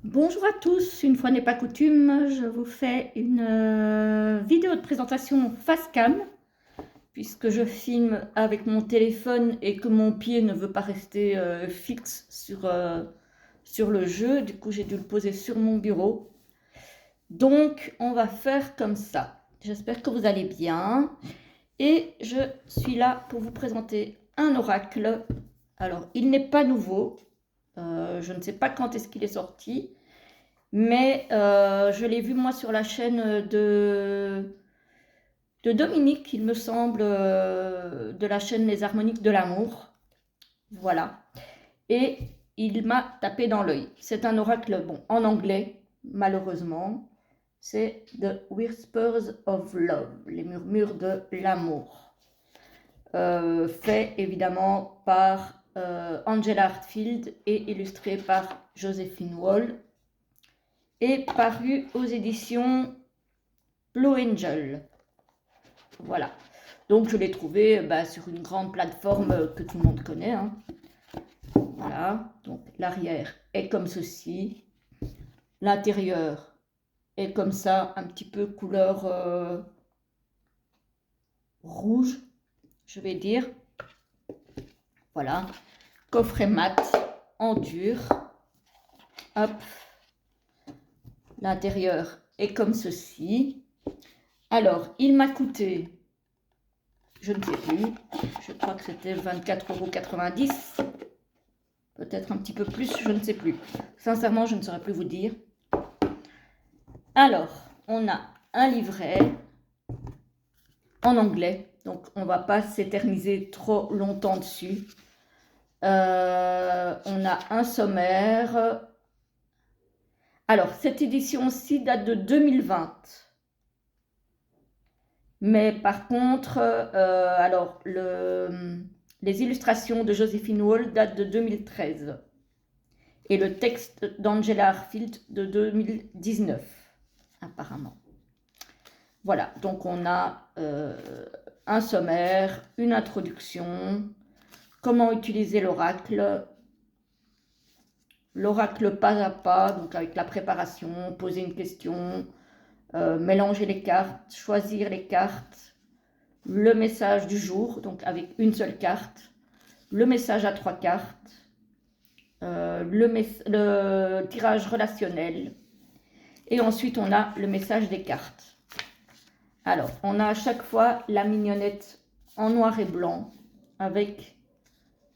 Bonjour à tous, une fois n'est pas coutume, je vous fais une vidéo de présentation face cam puisque je filme avec mon téléphone et que mon pied ne veut pas rester fixe sur le jeu. Du coup, j'ai dû le poser sur mon bureau. Donc, on va faire comme ça. J'espère que vous allez bien. Et je suis là pour vous présenter un oracle. Alors, il n'est pas nouveau. Je ne sais pas quand est-ce qu'il est sorti. Mais je l'ai vu moi sur la chaîne de Dominique, il me semble, de la chaîne Les Harmoniques de l'amour. Voilà. Et il m'a tapé dans l'œil. C'est un oracle, bon, en anglais, malheureusement. C'est The Whispers of Love, les murmures de l'amour. Fait évidemment par Angela Hartfield et illustré par Joséphine Wall. Et paru aux éditions Blue Angel. Voilà. Donc je l'ai trouvé sur une grande plateforme que tout le monde connaît. Hein. Voilà. Donc l'arrière est comme ceci. L'intérieur est comme ça, un petit peu couleur rouge, je vais dire. Voilà. Coffret mat en dur. Hop. L'intérieur est comme ceci. Alors, il m'a coûté, je ne sais plus, je crois que c'était 24,90 €. Peut-être un petit peu plus, je ne sais plus. Sincèrement, je ne saurais plus vous dire. Alors, on a un livret en anglais, donc on ne va pas s'éterniser trop longtemps dessus. On a un sommaire. Alors, cette édition-ci date de 2020. Mais par contre, les illustrations de Joséphine Wall datent de 2013. Et le texte d'Angela Hartfield de 2019, apparemment. Voilà, donc on a un sommaire, une introduction, comment utiliser l'oracle pas à pas, donc avec la préparation, poser une question, mélanger les cartes, choisir les cartes, le message du jour, donc avec une seule carte, le message à 3 cartes, le tirage relationnel, et ensuite on a le message des cartes. Alors, on a à chaque fois la mignonnette en noir et blanc avec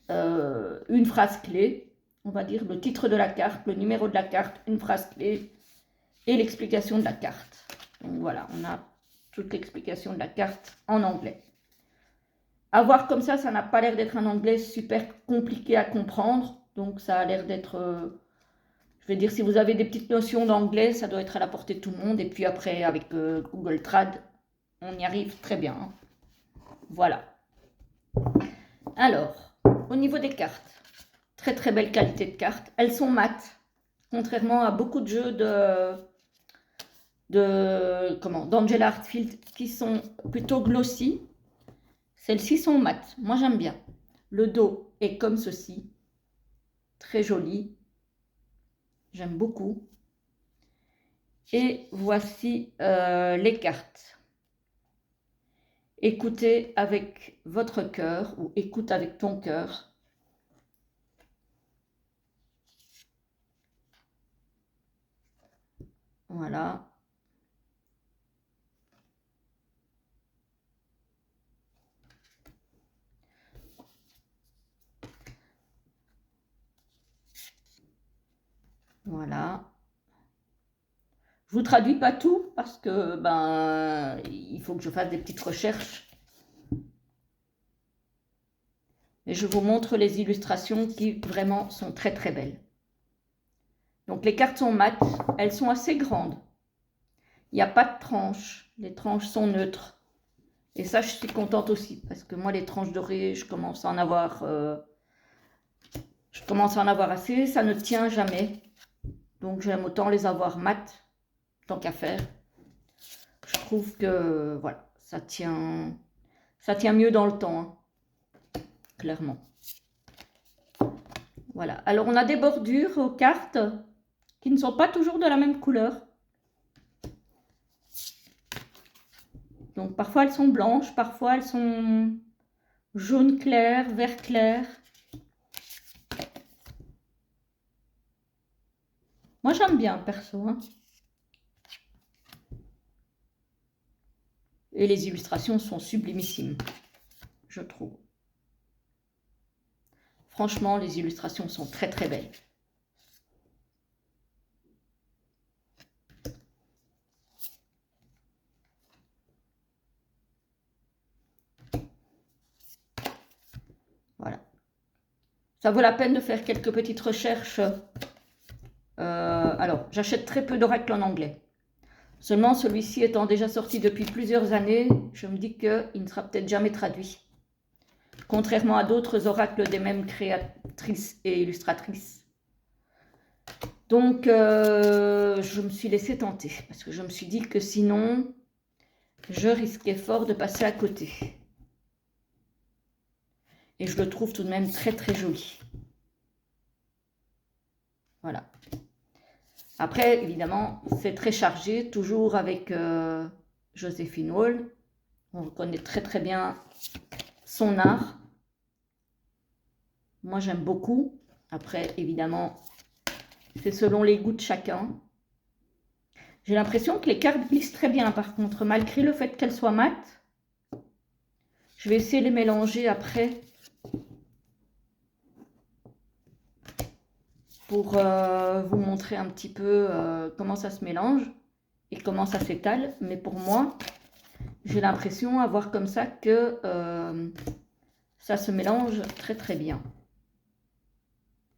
une phrase clé, on va dire le titre de la carte, le numéro de la carte, une phrase clé et l'explication de la carte. Donc voilà, on a toute l'explication de la carte en anglais. À voir comme ça n'a pas l'air d'être un anglais super compliqué à comprendre, donc ça a l'air d'être... je vais dire, si vous avez des petites notions d'anglais, ça doit être à la portée de tout le monde. Et puis après, avec Google Trad, on y arrive très bien. Hein. Voilà. Alors, au niveau des cartes, très très belle qualité de cartes. Elles sont mates, contrairement à beaucoup de jeux d'Angela Hartfield qui sont plutôt glossy. Celles-ci sont mates. Moi, j'aime bien. Le dos est comme ceci, très joli. J'aime beaucoup. Et voici les cartes. Écoutez avec votre cœur ou écoute avec ton cœur. Voilà. Voilà. Je vous traduis pas tout parce que il faut que je fasse des petites recherches. Et je vous montre les illustrations qui vraiment sont très très belles. Donc les cartes sont mates, elles sont assez grandes. Il n'y a pas de tranches, les tranches sont neutres. Et ça, je suis contente aussi parce que moi, les tranches dorées, je commence à en avoir assez. Ça ne tient jamais. Donc j'aime autant les avoir mates, tant qu'à faire. Je trouve que voilà, ça tient mieux dans le temps, hein, clairement. Voilà. Alors on a des bordures aux cartes qui ne sont pas toujours de la même couleur. Donc parfois elles sont blanches, parfois elles sont jaune clair, vert clair. Moi j'aime bien perso, hein. Et les illustrations sont sublimissimes, je trouve. Franchement, les illustrations sont très très belles. Voilà. Ça vaut la peine de faire quelques petites recherches. Alors, j'achète très peu d'oracles en anglais. Seulement, celui-ci étant déjà sorti depuis plusieurs années, je me dis qu'il ne sera peut-être jamais traduit. Contrairement à d'autres oracles des mêmes créatrices et illustratrices. Donc, je me suis laissée tenter, parce que je me suis dit que sinon, je risquais fort de passer à côté. Et je le trouve tout de même très très joli. Voilà. Après, évidemment, c'est très chargé, toujours avec Joséphine Wall. On reconnaît très très bien son art. Moi, j'aime beaucoup. Après, évidemment, c'est selon les goûts de chacun. J'ai l'impression que les cartes glissent très bien, par contre, malgré le fait qu'elles soient mates. Je vais essayer de les mélanger après pour vous montrer un petit peu comment ça se mélange et comment ça s'étale. Mais pour moi, j'ai l'impression à voir comme ça que ça se mélange très très bien.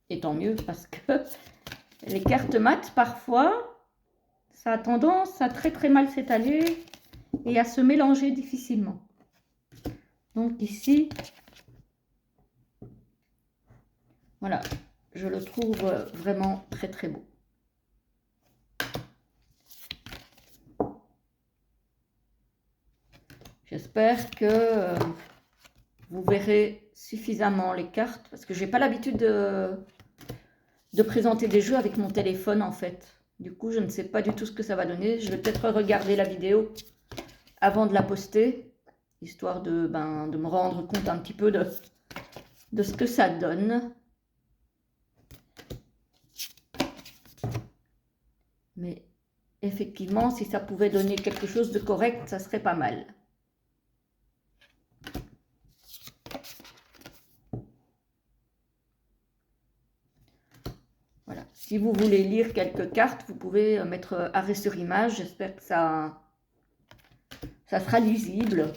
Et tant mieux, parce que les cartes mates, parfois, ça a tendance à très très mal s'étaler et à se mélanger difficilement. Donc ici, voilà, je le trouve vraiment très très beau. J'espère que vous verrez suffisamment les cartes, parce que j'ai pas l'habitude de présenter des jeux avec mon téléphone en fait. Du coup, je ne sais pas du tout ce que ça va donner. Je vais peut-être regarder la vidéo avant de la poster, histoire de me rendre compte un petit peu de ce que ça donne. Mais effectivement, si ça pouvait donner quelque chose de correct, ça serait pas mal. Voilà. Si vous voulez lire quelques cartes, vous pouvez mettre arrêt sur image. J'espère que ça sera lisible.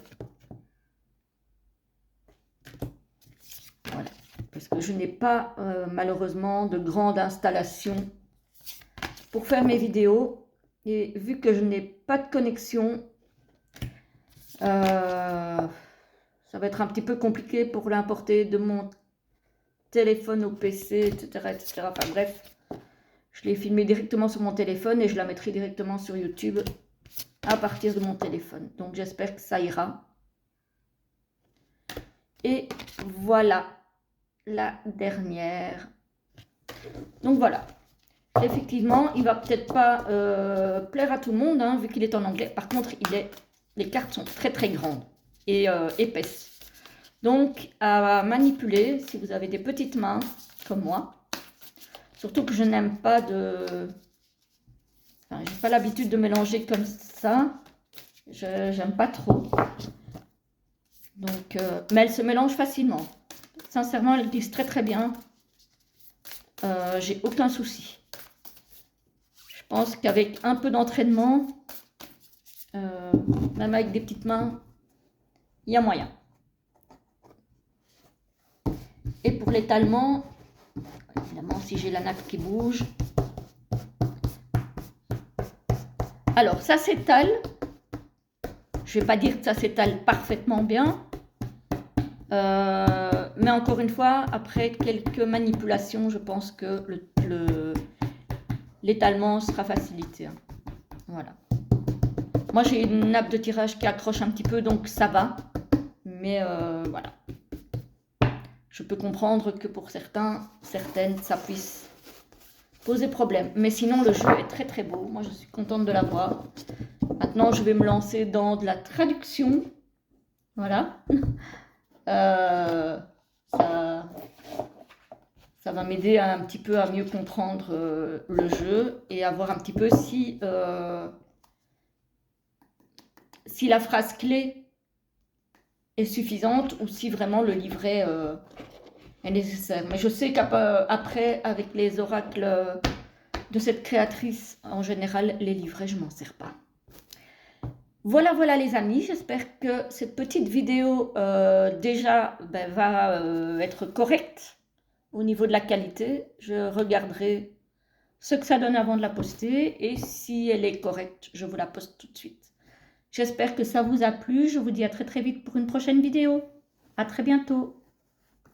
Voilà. Parce que je n'ai pas malheureusement de grande installation pour faire mes vidéos. Et vu que je n'ai pas de connexion, ça va être un petit peu compliqué pour l'importer de mon téléphone au PC, etc., etc. Enfin bref, je l'ai filmé directement sur mon téléphone et je la mettrai directement sur YouTube à partir de mon téléphone. Donc j'espère que ça ira. Et voilà la dernière. Donc voilà. Effectivement, il va peut-être pas plaire à tout le monde, hein, vu qu'il est en anglais. Par contre, les cartes sont très très grandes et épaisses. Donc, à manipuler, si vous avez des petites mains, comme moi. Surtout que je n'aime pas Enfin, j'ai pas l'habitude de mélanger comme ça. J'aime pas trop. Donc, mais elles se mélangent facilement. Sincèrement, elles glissent très très bien. J'ai aucun souci. Je pense qu'avec un peu d'entraînement, même avec des petites mains, il y a moyen. Et pour l'étalement, évidemment, si j'ai la nappe qui bouge. Alors, ça s'étale. Je ne vais pas dire que ça s'étale parfaitement bien. Mais encore une fois, après quelques manipulations, je pense que l'étalement sera facilité. Voilà. Moi, j'ai une nappe de tirage qui accroche un petit peu, donc ça va. Mais voilà. Je peux comprendre que pour certaines, ça puisse poser problème. Mais sinon, le jeu est très très beau. Moi, je suis contente de l'avoir. Maintenant, je vais me lancer dans de la traduction. Voilà. Ça va m'aider un petit peu à mieux comprendre le jeu et à voir un petit peu si la phrase clé est suffisante ou si vraiment le livret est nécessaire. Mais je sais qu'après, avec les oracles de cette créatrice, en général, les livrets, je m'en sers pas. Voilà, voilà les amis, j'espère que cette petite vidéo déjà va être correcte au niveau de la qualité. Je regarderai ce que ça donne avant de la poster et si elle est correcte, je vous la poste tout de suite. J'espère que ça vous a plu, je vous dis à très très vite pour une prochaine vidéo. À très bientôt.